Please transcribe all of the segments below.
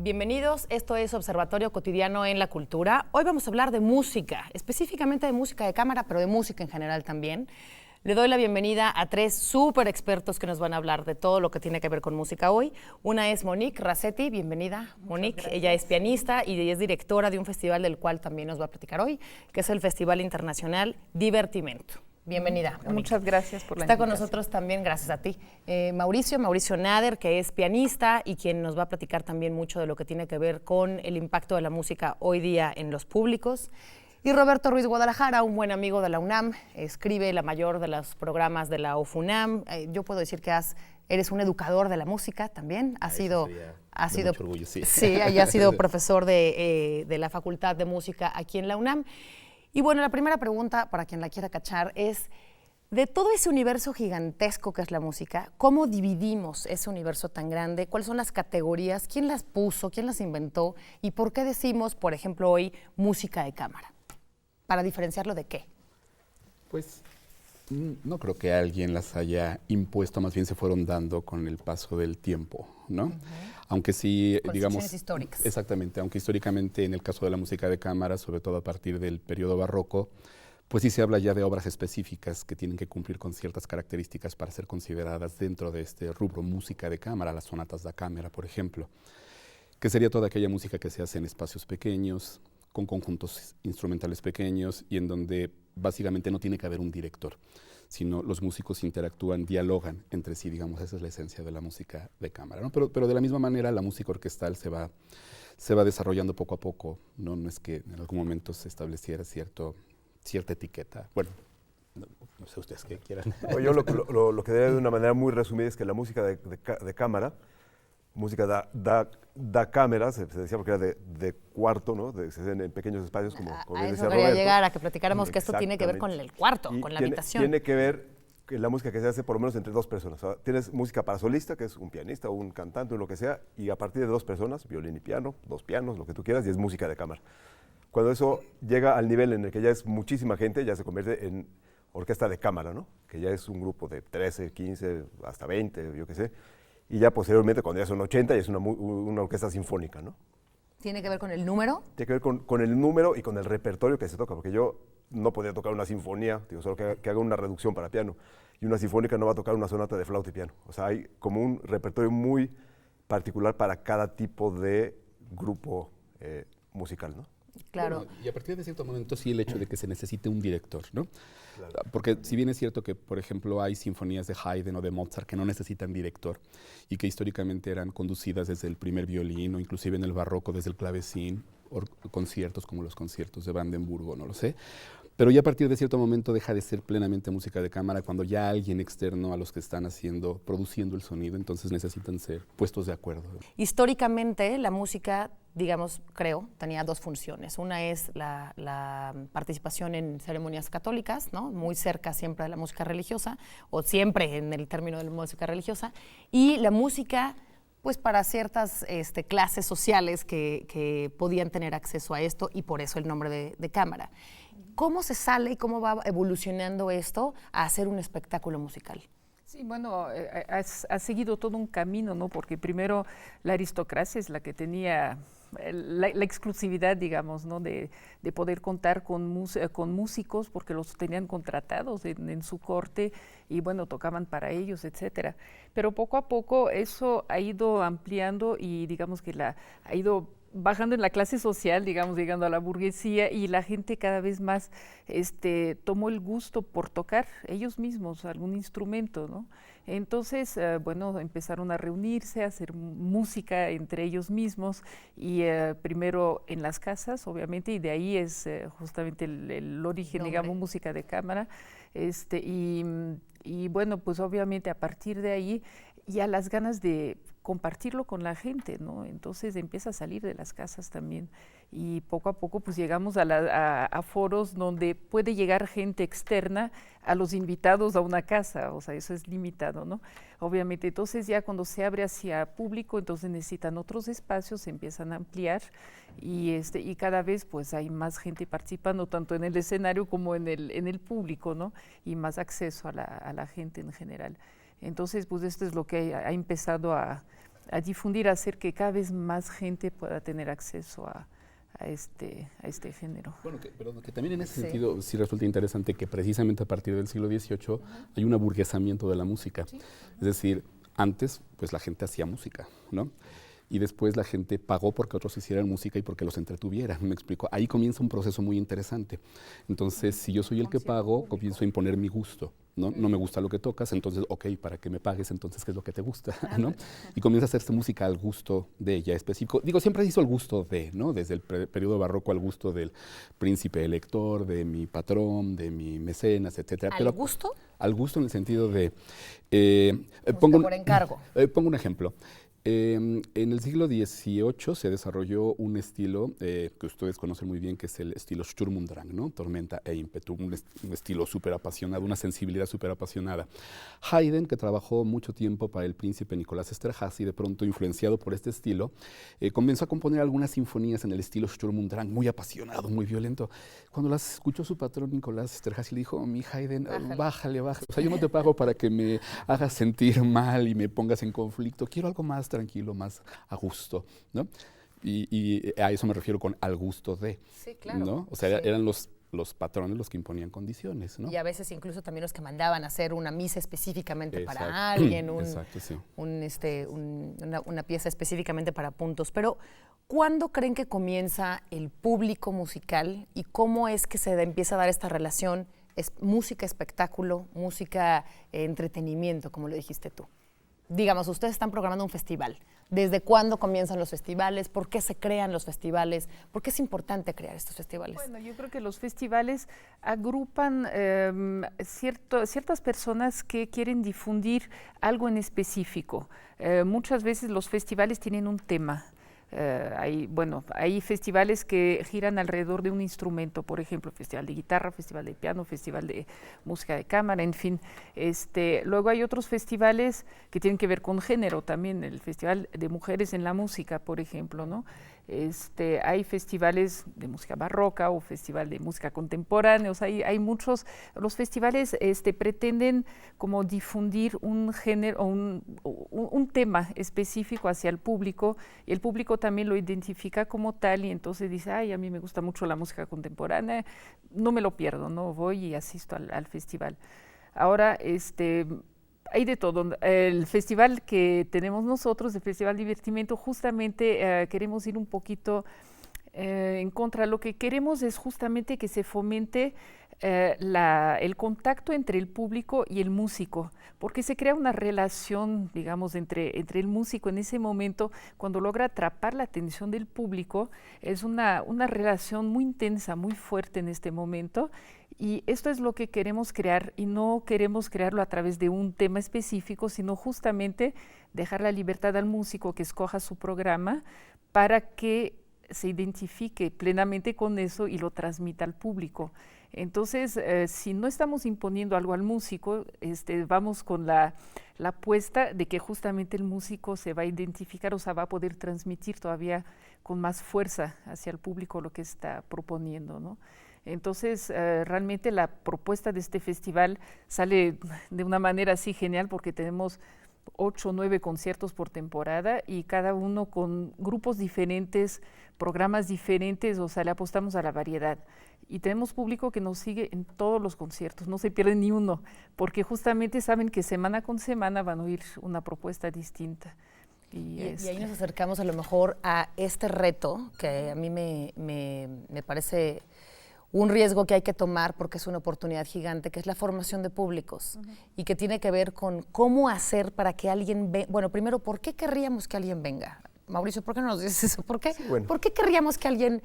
Bienvenidos, esto es Observatorio Cotidiano en la Cultura. Hoy vamos a hablar de música, específicamente de música de cámara, pero de música en general también. Le doy la bienvenida a tres súper expertos que nos van a hablar de todo lo que tiene que ver con música hoy. Una es Monique Rasetti, bienvenida Monique. Ella es pianista y es directora de un festival del cual también nos va a platicar hoy, que es el Festival Internacional Divertimento. Bienvenida, Monique. Muchas gracias por la invitación. Está con nosotros también, gracias a ti, Mauricio Nader, que es pianista y quien nos va a platicar también mucho de lo que tiene que ver con el impacto de la música hoy día en los públicos. Y Roberto Ruiz Guadalajara, un buen amigo de la UNAM, escribe la mayor de los programas de la OFUNAM. Yo puedo decir que eres un educador de la música también. Has sido mucho orgullo, sí. Sí, has sido profesor de la Facultad de Música aquí en la UNAM. Y bueno, la primera pregunta, para quien la quiera cachar, es, de todo ese universo gigantesco que es la música, ¿cómo dividimos ese universo tan grande? ¿Cuáles son las categorías? ¿Quién las puso? ¿Quién las inventó? ¿Y por qué decimos, por ejemplo, hoy, música de cámara? ¿Para diferenciarlo de qué? Pues no creo que alguien las haya impuesto, más bien se fueron dando con el paso del tiempo, ¿no? Aunque sí, digamos... históricas. Exactamente, aunque históricamente en el caso de la música de cámara, sobre todo a partir del periodo barroco, pues sí se habla ya de obras específicas que tienen que cumplir con ciertas características para ser consideradas dentro de este rubro música de cámara, las sonatas da cámara, por ejemplo, que sería toda aquella música que se hace en espacios pequeños, con conjuntos instrumentales pequeños y en donde básicamente no tiene que haber un director, sino los músicos interactúan, dialogan entre sí, digamos, esa es la esencia de la música de cámara, ¿no? Pero de la misma manera la música orquestal se va desarrollando poco a poco, ¿no? No es que en algún momento se estableciera cierta etiqueta. Bueno, no sé ustedes qué quieran. Yo lo que diría de una manera muy resumida es que la música de cámara, música da cámara, se decía porque era de cuarto, ¿no? Se hacen en pequeños espacios, como bien decía Roberto. Quería llegar a que platicáramos que esto tiene que ver con el cuarto, con la habitación. Tiene que ver que la música que se hace por lo menos entre dos personas. O sea, tienes música para solista, que es un pianista o un cantante o lo que sea, y a partir de dos personas, violín y piano, dos pianos, lo que tú quieras, y es música de cámara. Cuando eso llega al nivel en el que ya es muchísima gente, ya se convierte en orquesta de cámara, ¿no? Que ya es un grupo de 13, 15, hasta 20, yo qué sé. Y ya posteriormente, cuando ya son 80, ya es una orquesta sinfónica, ¿no? ¿Tiene que ver con el número? Tiene que ver con el número y con el repertorio que se toca, porque yo no podría tocar una sinfonía, solo que haga una reducción para piano, y una sinfónica no va a tocar una sonata de flauta y piano. O sea, hay como un repertorio muy particular para cada tipo de grupo musical, ¿no? Claro. Bueno, y a partir de cierto momento sí el hecho de que se necesite un director, ¿no? Claro. Porque si bien es cierto que, por ejemplo, hay sinfonías de Haydn o de Mozart que no necesitan director y que históricamente eran conducidas desde el primer violín o inclusive en el barroco desde el clavecín, o conciertos como los conciertos de Brandenburgo, no lo sé. Pero ya a partir de cierto momento deja de ser plenamente música de cámara cuando ya alguien externo a los que están produciendo el sonido, entonces necesitan ser puestos de acuerdo. Históricamente la música, digamos, tenía dos funciones. Una es la participación en ceremonias católicas, ¿no? Muy cerca siempre de la música religiosa, o siempre en el término de la música religiosa, y la música pues para ciertas clases sociales que podían tener acceso a esto, y por eso el nombre de cámara. ¿Cómo se sale y cómo va evolucionando esto a hacer un espectáculo musical? Sí, bueno, ha seguido todo un camino, ¿no? Porque primero la aristocracia es la que tenía la exclusividad, digamos, ¿no? De poder contar con músicos porque los tenían contratados en su corte y, bueno, tocaban para ellos, etcétera. Pero poco a poco eso ha ido ampliando y, digamos, que ha ido bajando en la clase social, digamos, llegando a la burguesía, y la gente cada vez más tomó el gusto por tocar ellos mismos algún instrumento, ¿no? Entonces, bueno, empezaron a reunirse, a hacer música entre ellos mismos, y primero en las casas, obviamente, y de ahí es justamente el origen, digamos, música de cámara, y bueno, pues obviamente a partir de ahí ya las ganas de compartirlo con la gente, ¿no? Entonces empieza a salir de las casas también, y poco a poco pues llegamos a foros donde puede llegar gente externa a los invitados a una casa, o sea, eso es limitado, ¿no? Obviamente, entonces ya cuando se abre hacia público, entonces necesitan otros espacios, se empiezan a ampliar, y cada vez pues hay más gente participando, tanto en el escenario como en el público, ¿no? Y más acceso a la gente en general. Entonces, pues esto es lo que ha empezado a difundir, a hacer que cada vez más gente pueda tener acceso a este género. Bueno, que también en ese sentido sí resulta interesante que precisamente a partir del siglo XVIII hay un aburguesamiento de la música. Es decir, antes pues la gente hacía música, ¿no? Y después la gente pagó porque otros hicieran música y porque los entretuvieran, ¿me explico? Ahí comienza un proceso muy interesante. Entonces, si yo soy el que pago, comienzo a imponer mi gusto, ¿no? No me gusta lo que tocas, entonces, ok, para que me pagues, entonces, ¿qué es lo que te gusta? ¿No? Y comienza a hacerse música al gusto de ella específico. Digo, siempre se hizo al gusto de, ¿no? Desde el periodo barroco al gusto del príncipe elector, de mi patrón, de mi mecenas, etcétera. ¿Al gusto? Al gusto en el sentido de... por encargo. Pongo un ejemplo. En el siglo XVIII se desarrolló un estilo que ustedes conocen muy bien, que es el estilo Sturm und Drang, ¿no? Tormenta e ímpetu, un estilo súper apasionado, una sensibilidad súper apasionada. Haydn, que trabajó mucho tiempo para el príncipe Nicolás Esterházy, de pronto influenciado por este estilo, comenzó a componer algunas sinfonías en el estilo Sturm und Drang, muy apasionado, muy violento. Cuando las escuchó su patrón Nicolás Esterházy, le dijo: mi Haydn, bájale. O sea, yo no te pago para que me hagas sentir mal y me pongas en conflicto, quiero algo más tranquilo, más a gusto, ¿no? Y a eso me refiero con al gusto de, sí, claro, ¿no? O sea, eran los patrones los que imponían condiciones, ¿no? Y a veces incluso también los que mandaban a hacer una misa específicamente para alguien, una pieza específicamente para puntos. Pero, ¿cuándo creen que comienza el público musical y cómo es que se empieza a dar esta relación música espectáculo, música entretenimiento, como lo dijiste tú? Digamos, ustedes están programando un festival. ¿Desde cuándo comienzan los festivales? ¿Por qué se crean los festivales? ¿Por qué es importante crear estos festivales? Bueno, yo creo que los festivales agrupan ciertas personas que quieren difundir algo en específico. Muchas veces los festivales tienen un tema. Hay festivales que giran alrededor de un instrumento, por ejemplo, festival de guitarra, festival de piano, festival de música de cámara, en fin. Luego hay otros festivales que tienen que ver con género también, el Festival de Mujeres en la Música, por ejemplo, ¿no? Hay festivales de música barroca o festival de música contemporánea, o sea, hay muchos. Los festivales pretenden como difundir un género, un tema específico hacia el público, y el público también lo identifica como tal, y entonces dice: ay, a mí me gusta mucho la música contemporánea, no me lo pierdo, no voy y asisto al festival. Ahora, hay de todo. El festival que tenemos nosotros, el Festival Divertimento, justamente queremos ir un poquito en contra. Lo que queremos es justamente que se fomente el contacto entre el público y el músico, porque se crea una relación, digamos, entre el músico en ese momento, cuando logra atrapar la atención del público. Es una relación muy intensa, muy fuerte en este momento, y esto es lo que queremos crear, y no queremos crearlo a través de un tema específico, sino justamente dejar la libertad al músico que escoja su programa para que se identifique plenamente con eso y lo transmita al público. Entonces, si no estamos imponiendo algo al músico, vamos con la apuesta de que justamente el músico se va a identificar, o sea, va a poder transmitir todavía con más fuerza hacia el público lo que está proponiendo, ¿no? Entonces, realmente la propuesta de este festival sale de una manera así genial, porque tenemos 8 o 9 conciertos por temporada, y cada uno con grupos diferentes, programas diferentes, o sea, le apostamos a la variedad. Y tenemos público que nos sigue en todos los conciertos, no se pierde ni uno, porque justamente saben que semana con semana van a oír una propuesta distinta. Y ahí nos acercamos a lo mejor a este reto, que a mí me parece un riesgo que hay que tomar, porque es una oportunidad gigante, que es la formación de públicos, y que tiene que ver con cómo hacer para que alguien venga. Bueno, primero, ¿por qué querríamos que alguien venga? Mauricio, ¿por qué no nos dices eso? ¿Por qué, ¿por qué querríamos que alguien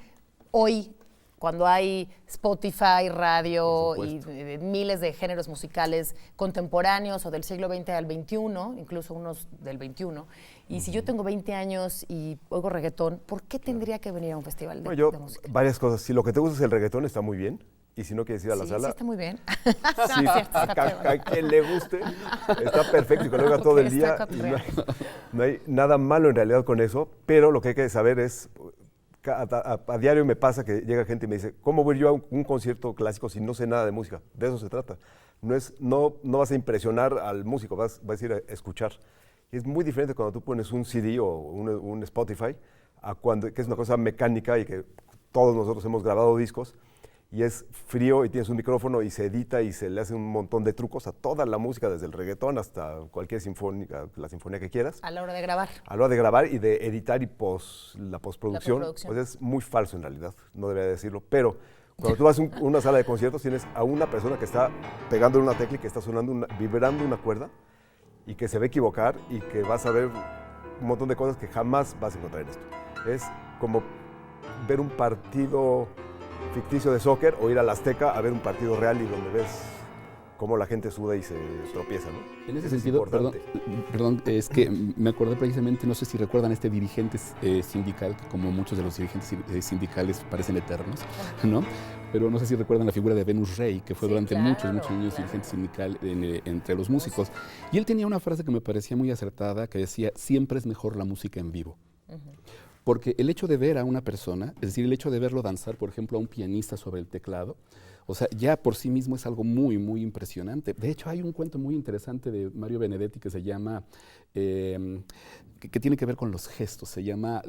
hoy, cuando hay Spotify, radio y miles de géneros musicales contemporáneos o del siglo XX al XXI, incluso unos del XXI, y si yo tengo 20 años y oigo reggaetón, ¿por qué tendría que venir a un festival de música? Varias cosas. Si lo que te gusta es el reggaetón, está muy bien. Y si no quieres ir a la sala... Sí, está muy bien. Sí, a quien le guste, está perfecto, y que lo oiga todo el día. Y no hay nada malo en realidad con eso, pero lo que hay que saber es... A diario me pasa que llega gente y me dice: ¿cómo voy yo a un concierto clásico si no sé nada de música? De eso se trata. No vas a impresionar al músico, vas a ir a escuchar. Es muy diferente cuando tú pones un CD o un Spotify, que es una cosa mecánica y que todos nosotros hemos grabado discos, y es frío y tienes un micrófono y se edita y se le hace un montón de trucos a toda la música, desde el reggaetón hasta cualquier sinfónica, la sinfonía que quieras. A la hora de grabar. A la hora de grabar y de editar y la postproducción, La postproducción. pues es muy falso en realidad, no debería decirlo, pero cuando tú vas a una sala de conciertos tienes a una persona que está pegando una tecla y que está sonando, vibrando una cuerda y que se va a equivocar y que vas a ver un montón de cosas que jamás vas a encontrar en esto. Es como ver un partido ficticio de soccer o ir al Azteca a ver un partido real y donde ves cómo la gente suda y se tropieza, ¿no? En ese Eso es sentido, importante. perdón, es que me acordé precisamente, no sé si recuerdan este dirigente sindical, que como muchos de los dirigentes sindicales parecen eternos, ¿no? Pero no sé si recuerdan la figura de Venus Rey, que fue Sí, durante claro, muchos años dirigente sindical entre los músicos. Y él tenía una frase que me parecía muy acertada, que decía, siempre es mejor la música en vivo. Porque el hecho de ver a una persona, es decir, el hecho de verlo danzar, por ejemplo, a un pianista sobre el teclado, o sea, ya por sí mismo es algo muy, muy impresionante. De hecho, hay un cuento muy interesante de Mario Benedetti que se llama, que tiene que ver con los gestos, se llama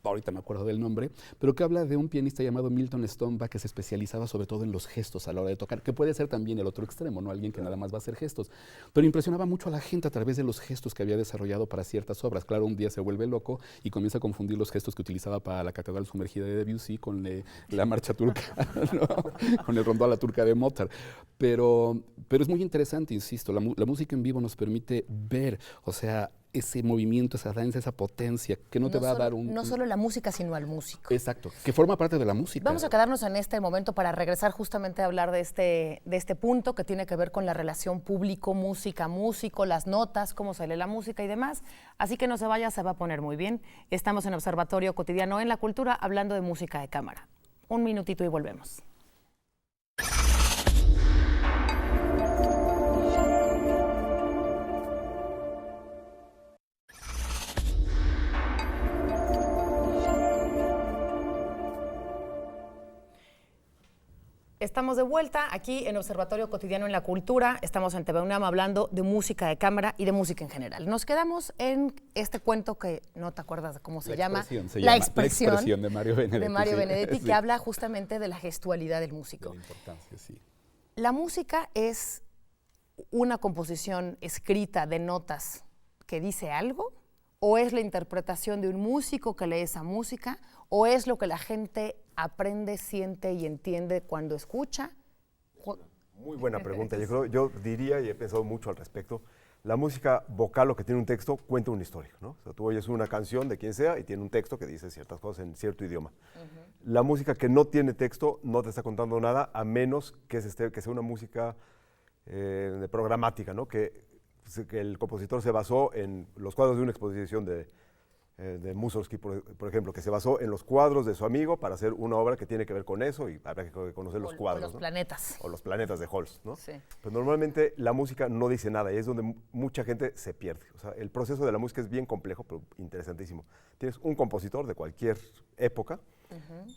ahorita me acuerdo del nombre, pero que habla de un pianista llamado Milton Stonebach que se especializaba sobre todo en los gestos a la hora de tocar, que puede ser también el otro extremo, ¿no? Alguien que nada más va a hacer gestos, pero impresionaba mucho a la gente a través de los gestos que había desarrollado para ciertas obras. Claro, un día se vuelve loco y comienza a confundir los gestos que utilizaba para la Catedral Sumergida de Debussy con la marcha turca, ¿no? Con el rondó a la turca de Mozart. Pero es muy interesante, insisto, la música en vivo nos permite ver, o sea, ese movimiento, esa danza, esa potencia, que no te va a dar un... No solo la música, sino al músico. Exacto, que forma parte de la música. Vamos a quedarnos en este momento para regresar justamente a hablar de este punto que tiene que ver con la relación público-música-músico, las notas, cómo sale la música y demás. Así que no se vaya, se va a poner muy bien. Estamos en Observatorio Cotidiano en la Cultura hablando de música de cámara. Un minutito y volvemos. Estamos de vuelta aquí en Observatorio Cotidiano en la Cultura. Estamos en TV UNAM hablando de música de cámara y de música en general. Nos quedamos en este cuento que no te acuerdas de cómo se llama. La expresión de Mario Benedetti. De Mario Benedetti, Sí. que habla justamente de la gestualidad del músico. De la importancia, sí. La música es una composición escrita de notas que dice algo, o es la interpretación de un músico que lee esa música, o es lo que la gente aprende, siente y entiende cuando escucha. Muy buena pregunta. Yo diría, y he pensado mucho al respecto, la música vocal, o que tiene un texto, cuenta una historia, ¿no? O sea, tú oyes una canción de quien sea y tiene un texto que dice ciertas cosas en cierto idioma. La música que no tiene texto no te está contando nada, a menos que sea una música de programática, ¿no? Que el compositor se basó en los cuadros de una exposición de Mussorgsky, por ejemplo, que se basó en los cuadros de su amigo para hacer una obra que tiene que ver con eso, y habrá que conocer los cuadros. O los planetas. O los planetas de Holst, ¿no? Sí. Pues normalmente la música no dice nada y es donde mucha gente se pierde. O sea, el proceso de la música es bien complejo, pero interesantísimo. Tienes un compositor de cualquier época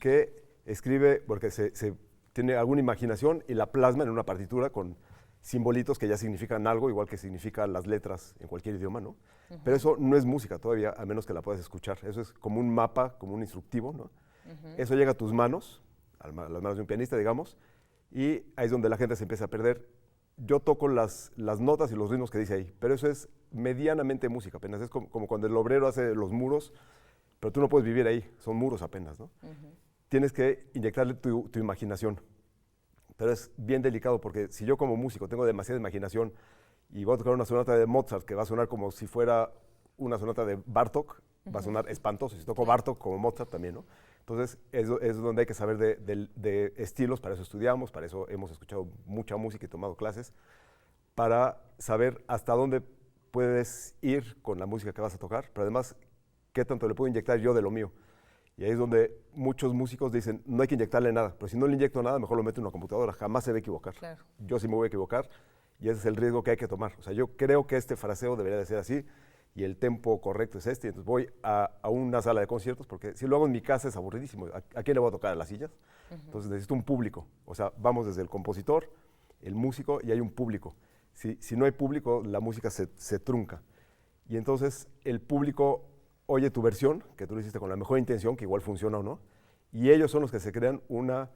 que escribe, porque tiene alguna imaginación y la plasma en una partitura con simbolitos que ya significan algo, igual que significan las letras en cualquier idioma, ¿no? Pero eso no es música todavía, a menos que la puedas escuchar. Eso es como un mapa, como un instructivo, ¿no? Eso llega a tus manos, a las manos de un pianista, digamos, y ahí es donde la gente se empieza a perder. Yo toco las notas y los ritmos que dice ahí, pero eso es medianamente música apenas. Es como cuando el obrero hace los muros, pero tú no puedes vivir ahí, son muros apenas, ¿no? Tienes que inyectarle tu imaginación. Pero es bien delicado porque si yo como músico tengo demasiada imaginación y voy a tocar una sonata de Mozart que va a sonar como si fuera una sonata de Bartók, va a sonar espantoso. Si toco Bartók como Mozart también, ¿no? Entonces es donde hay que saber de estilos, para eso estudiamos, para eso hemos escuchado mucha música y tomado clases, para saber hasta dónde puedes ir con la música que vas a tocar, pero además qué tanto le puedo inyectar yo de lo mío. Y ahí es donde muchos músicos dicen, no hay que inyectarle nada, pero si no le inyecto nada, mejor lo meto en una computadora, jamás se va a equivocar. Claro. Yo sí me voy a equivocar y ese es el riesgo que hay que tomar. O sea, yo creo que este fraseo debería de ser así y el tempo correcto es este, entonces voy a una sala de conciertos, porque si lo hago en mi casa es aburridísimo. ¿A quién le voy a tocar? ¿A las sillas? Entonces necesito un público. O sea, vamos desde el compositor, el músico y hay un público. Si no hay público, la música se trunca. y entonces el público oye tu versión, que tú lo hiciste con la mejor intención, que igual funciona o no, y ellos son los que se crean una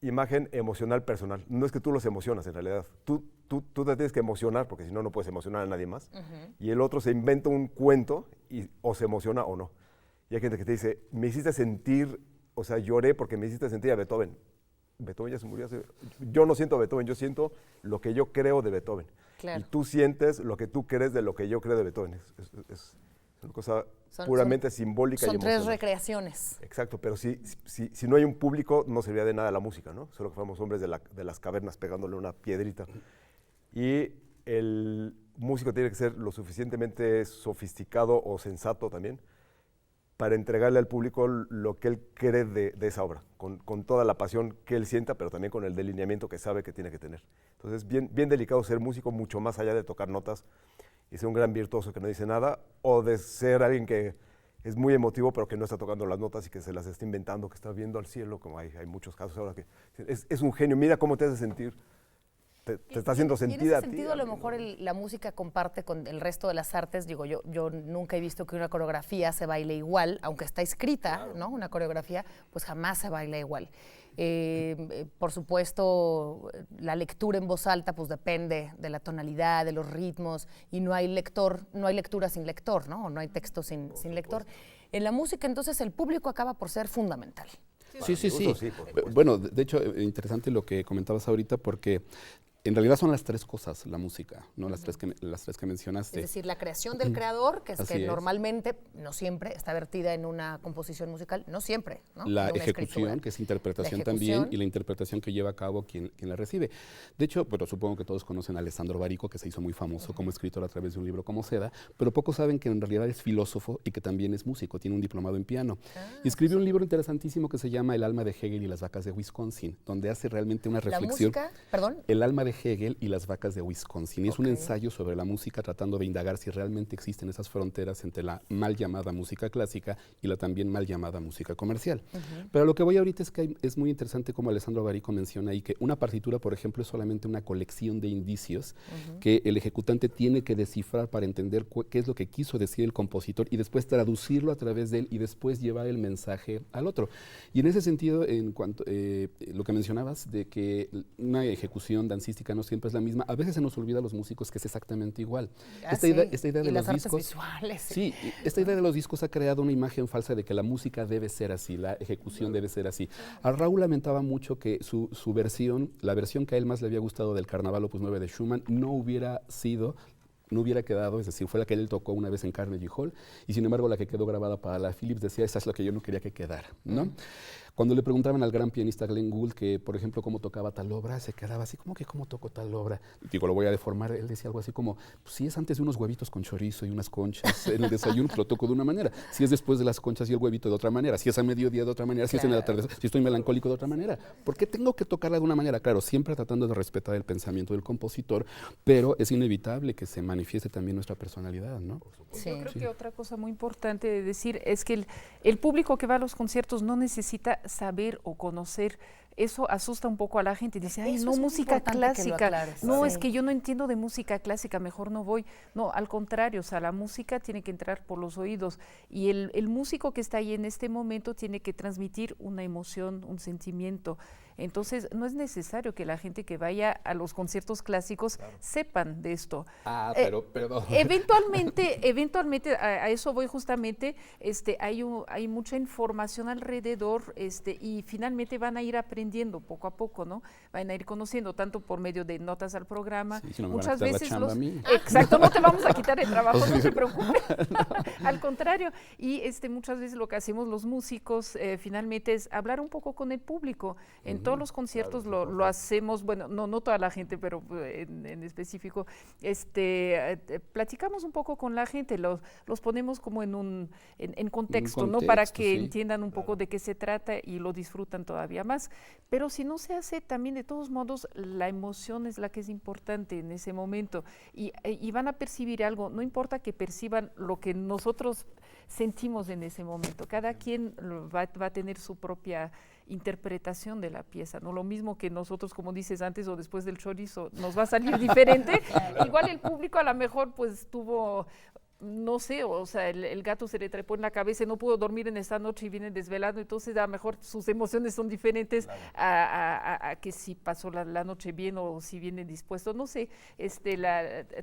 imagen emocional personal. No es que tú los emocionas en realidad, tú te tienes que emocionar, porque si no, no puedes emocionar a nadie más, y el otro se inventa un cuento y o se emociona o no. Y hay gente que te dice, me hiciste sentir, o sea, lloré porque me hiciste sentir a Beethoven. Beethoven ya se murió yo no siento a Beethoven, yo siento lo que yo creo de Beethoven. Claro. Y tú sientes lo que tú crees de lo que yo creo de Beethoven. Es una cosa puramente simbólica y emocional. Son 3 recreaciones. Exacto, pero si no hay un público, no serviría de nada la música, ¿no? Solo que fuéramos hombres de las cavernas pegándole una piedrita. Y el músico tiene que ser lo suficientemente sofisticado o sensato también para entregarle al público lo que él cree de esa obra, con toda la pasión que él sienta, pero también con el delineamiento que sabe que tiene que tener. Entonces es bien delicado ser músico, mucho más allá de tocar notas y ser un gran virtuoso que no dice nada, o de ser alguien que es muy emotivo, pero que no está tocando las notas y que se las está inventando, que está viendo al cielo, como hay muchos casos ahora que es un genio, mira cómo te hace sentir. Te está haciendo sentir a ti. En ese sentido, a lo mejor la música comparte con el resto de las artes. Digo, yo nunca he visto que una coreografía se baile igual, aunque está escrita, claro, ¿no? Una coreografía, pues jamás se baila igual. Por supuesto, la lectura en voz alta, pues depende de la tonalidad, de los ritmos, y no hay lectura sin lector, ¿no? O no hay texto sin lector. En la música, entonces, el público acaba por ser fundamental. Sí. Bueno, de hecho, interesante lo que comentabas ahorita, porque en realidad son las 3 cosas, la música, ¿no? Las tres que mencionaste. Es decir, la creación del creador, que normalmente, no siempre, está vertida en una composición musical, no siempre, ¿no? La ejecución, que es interpretación también, y la interpretación que lleva a cabo quien la recibe. De hecho, pero supongo que todos conocen a Alessandro Barico, que se hizo muy famoso como escritor a través de un libro como Seda, pero pocos saben que en realidad es filósofo y que también es músico, tiene un diplomado en piano. Y escribió un libro interesantísimo que se llama El alma de Hegel y las vacas de Wisconsin, donde hace realmente una reflexión. ¿La música? Perdón. El alma de Hegel y las vacas de Wisconsin. Y es un ensayo sobre la música tratando de indagar si realmente existen esas fronteras entre la mal llamada música clásica y la también mal llamada música comercial. Pero lo que voy ahorita es que es muy interesante como Alessandro Barico menciona ahí que una partitura, por ejemplo, es solamente una colección de indicios que el ejecutante tiene que descifrar para entender qué es lo que quiso decir el compositor y después traducirlo a través de él y después llevar el mensaje al otro. Y en ese sentido, en cuanto lo que mencionabas de que una ejecución dancística no siempre es la misma, a veces se nos olvida a los músicos que es exactamente igual. Esta idea de los discos, visuales, esta idea de los discos ha creado una imagen falsa de que la música debe ser así, la ejecución debe ser así. A Raúl lamentaba mucho que su versión, la versión que a él más le había gustado del Carnaval Opus 9 de Schumann, no hubiera quedado, es decir, fue la que él tocó una vez en Carnegie Hall, y sin embargo la que quedó grabada para la Philips decía, esa es la que yo no quería que quedara, ¿no? Cuando le preguntaban al gran pianista Glenn Gould que, por ejemplo, cómo tocaba tal obra, se quedaba así, ¿cómo tocó tal obra? Digo, lo voy a deformar, él decía algo así como, pues, si es antes de unos huevitos con chorizo y unas conchas en el desayuno, lo toco de una manera. Si es después de las conchas y el huevito, de otra manera. Si es a mediodía, de otra manera. Si es en el atardecer, si estoy melancólico, de otra manera. ¿Por qué tengo que tocarla de una manera? Claro, siempre tratando de respetar el pensamiento del compositor, pero es inevitable que se manifieste también nuestra personalidad, ¿no? Sí. Yo creo que otra cosa muy importante de decir es que el público que va a los conciertos no necesita saber o conocer. Eso asusta un poco a la gente. Dice, ay, no, música clásica. No, es que yo no entiendo de música clásica, mejor no voy. No, al contrario, o sea, la música tiene que entrar por los oídos. Y el músico que está ahí en este momento tiene que transmitir una emoción, un sentimiento. Entonces, no es necesario que la gente que vaya a los conciertos clásicos sepan de esto. Pero eventualmente, a eso voy justamente, hay mucha información alrededor, y finalmente van a ir aprendiendo poco a poco, ¿no? Van a ir conociendo tanto por medio de notas al programa. Sí, si no me muchas van a veces la chamba a mí. Exacto, no te vamos a quitar el trabajo, no se preocupe. Al contrario, y muchas veces lo que hacemos los músicos finalmente es hablar un poco con el público. En todos los conciertos lo hacemos, bueno, no toda la gente, pero en específico, platicamos un poco con la gente, los ponemos como en contexto, ¿no? Para que entiendan un poco de qué se trata y lo disfrutan todavía más. Pero si no se hace, también de todos modos, la emoción es la que es importante en ese momento y van a percibir algo, no importa que perciban lo que nosotros sentimos en ese momento, cada quien va a tener su propia interpretación de la pieza, ¿no? Lo mismo que nosotros, como dices, antes o después del chorizo, nos va a salir diferente. Igual el público a lo mejor pues tuvo, no sé, o sea, el gato se le trepó en la cabeza y no pudo dormir en esta noche y viene desvelado, entonces a lo mejor sus emociones son diferentes a que si pasó la noche bien o si viene dispuesto, no sé,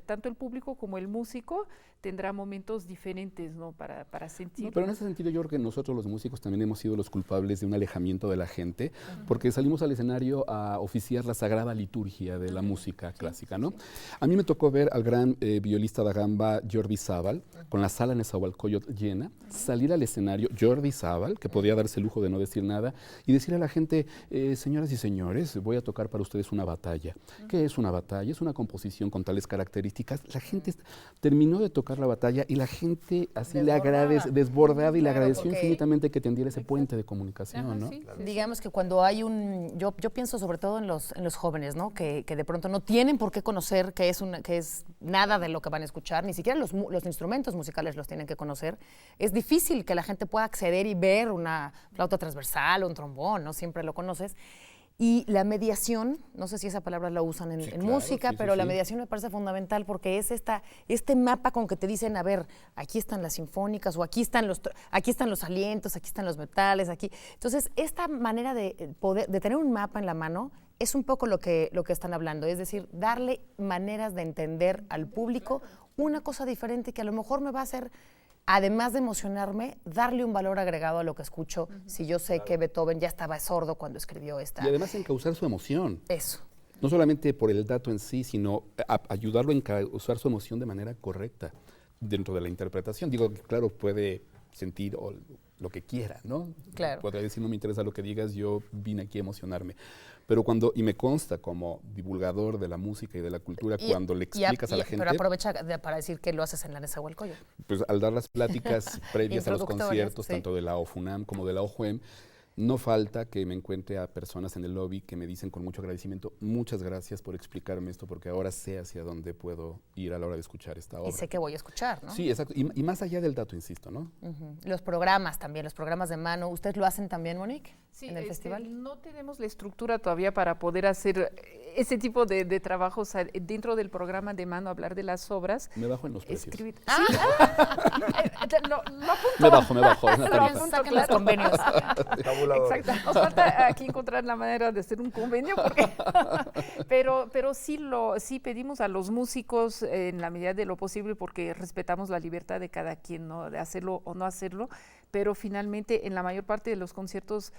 tanto el público como el músico tendrá momentos diferentes, ¿no? Para sentir. No, pero en ese sentido yo creo que nosotros los músicos también hemos sido los culpables de un alejamiento de la gente, porque salimos al escenario a oficiar la sagrada liturgia de la música clásica, ¿no? A mí me tocó ver al gran violista da gamba Jordi Sábal, con la sala Nezahualcóyotl llena, salir al escenario, Jordi Sábal, que podía darse el lujo de no decir nada, y decir a la gente, señoras y señores, voy a tocar para ustedes una batalla. ¿Qué es una batalla? Es una composición con tales características. La gente terminó de tocar la batalla y la gente así le agradece, desbordada, y le agradeció infinitamente que tendiera ese puente de comunicación, ¿no? Sí. Digamos que cuando hay yo pienso sobre todo en los jóvenes, ¿no? Que de pronto no tienen por qué conocer qué es nada de lo que van a escuchar, ni siquiera los instrumentos musicales los tienen que conocer. Es difícil que la gente pueda acceder y ver una flauta transversal o un trombón, ¿no? Siempre lo conoces. Y la mediación, no sé si esa palabra la usan en claro, música, sí, pero sí, la sí. mediación me parece fundamental porque es este mapa con que te dicen, a ver, aquí están las sinfónicas, o aquí están los alientos, aquí están los metales, aquí. Entonces, esta manera de tener un mapa en la mano es un poco lo que están hablando, es decir, darle maneras de entender al público una cosa diferente que a lo mejor me va a hacer, además de emocionarme, darle un valor agregado a lo que escucho, si yo sé que Beethoven ya estaba sordo cuando escribió esta. Y además encauzar su emoción. Eso. No solamente por el dato en sí, sino ayudarlo a encauzar su emoción de manera correcta dentro de la interpretación. Digo, claro, puede sentir lo que quiera, ¿no? Claro. Podría decir, no me interesa lo que digas, yo vine aquí a emocionarme. Pero y me consta como divulgador de la música y de la cultura, cuando le explicas a la gente. Pero aprovecha para decir que lo haces en la Nezahualcóyotl. Pues al dar las pláticas previas a los Introductorias, conciertos, sí. tanto de la OFUNAM como de la OJUEM, no falta que me encuentre a personas en el lobby que me dicen con mucho agradecimiento, muchas gracias por explicarme esto, porque ahora sé hacia dónde puedo ir a la hora de escuchar esta obra. Y sé que voy a escuchar, ¿no? Sí, exacto. Y más allá del dato, insisto, ¿no? Los programas también, los programas de mano. ¿Ustedes lo hacen también, Monique? Sí, en el festival. No tenemos la estructura todavía para poder hacer ese tipo de trabajos dentro del programa de mano, hablar de las obras. Me bajo en los precios. Escribir. Lo Me bajo. Es una tarifa. Sacan los convenios. Tabulador. Exacto. Nos falta aquí encontrar la manera de hacer un convenio, pero sí pedimos a los músicos en la medida de lo posible, porque respetamos la libertad de cada quien, ¿no? De hacerlo o no hacerlo. Pero finalmente en la mayor parte de los conciertos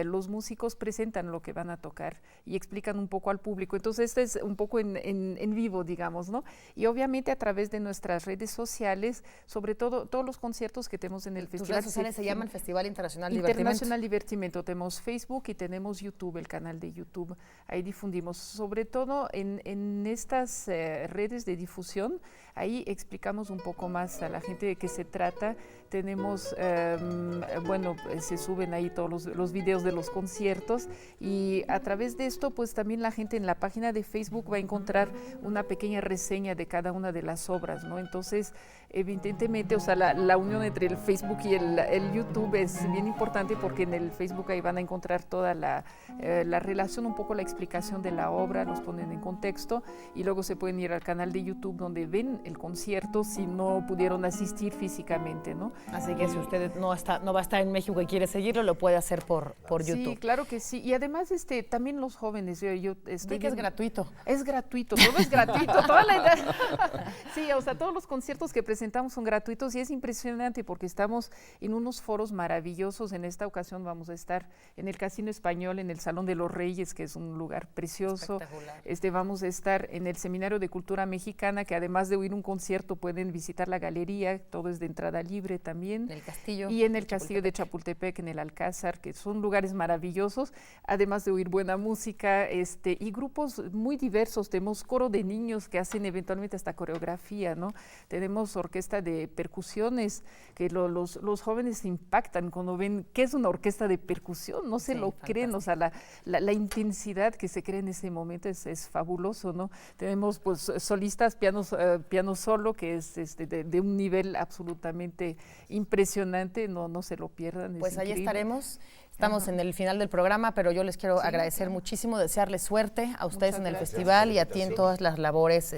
los músicos presentan lo que van a tocar y explican un poco al público. Entonces este es un poco en vivo, digamos, ¿no? Y obviamente a través de nuestras redes sociales, sobre todo todos los conciertos que tenemos en el Tus festival. redes sociales se llaman Festival Internacional Divertimento. Tenemos Facebook y tenemos YouTube, el canal de YouTube. Ahí difundimos, sobre todo en estas redes de difusión, ahí explicamos un poco más a la gente de qué se trata. Tenemos, se suben ahí todos los videos de los conciertos, y a través de esto, pues también la gente en la página de Facebook va a encontrar una pequeña reseña de cada una de las obras, ¿no? Entonces, evidentemente, o sea, la unión entre el Facebook y el YouTube es bien importante, porque en el Facebook ahí van a encontrar toda la relación, un poco la explicación de la obra, los ponen en contexto, y luego se pueden ir al canal de YouTube donde ven el concierto si no pudieron asistir físicamente, ¿no? Así que si usted no va a estar en México y quiere seguirlo, lo puede hacer por YouTube. Sí, claro que sí. Y además también los jóvenes, yo estoy que es gratuito. Es gratuito, todo es gratuito, toda la edad. Sí, o sea, todos los conciertos que presentamos son gratuitos, y es impresionante porque estamos en unos foros maravillosos. En esta ocasión vamos a estar en el Casino Español, en el Salón de los Reyes, que es un lugar precioso. Espectacular. Vamos a estar en el Seminario de Cultura Mexicana, que además de oír un concierto pueden visitar la galería, todo es de entrada libre también. En el castillo. Y en el castillo de Chapultepec, en el Alcázar, que son lugares maravillosos, además de oír buena música, y grupos muy diversos. Tenemos coro de niños que hacen eventualmente hasta coreografía, ¿no? Tenemos orquesta de percusiones, que los jóvenes se impactan cuando ven qué es una orquesta de percusión, no se lo creen, o sea, la intensidad que se crea en ese momento es fabuloso, ¿no? Tenemos pues solistas, piano solo, que es de un nivel absolutamente impresionante, no se lo pierdan. Pues ahí estaremos. Estamos en el final del programa, pero yo les quiero agradecer muchísimo, desearles suerte a ustedes en el festival y a ti en todas las labores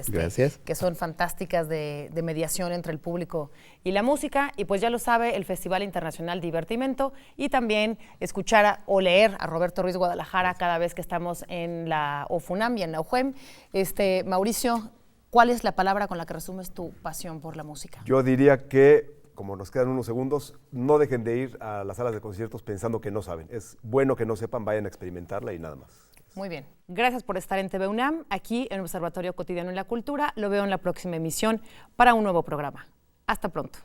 que son fantásticas de mediación entre el público y la música. Y pues ya lo sabe, el Festival Internacional Divertimento, y también escuchar o leer a Roberto Ruiz Guadalajara cada vez que estamos en la OFUNAM y en la UJUEM. Mauricio, ¿cuál es la palabra con la que resumes tu pasión por la música? Yo diría que, como nos quedan unos segundos, no dejen de ir a las salas de conciertos pensando que no saben. Es bueno que no sepan, vayan a experimentarla y nada más. Muy bien. Gracias por estar en TV UNAM, aquí en Observatorio Cotidiano en la Cultura. Lo veo en la próxima emisión para un nuevo programa. Hasta pronto.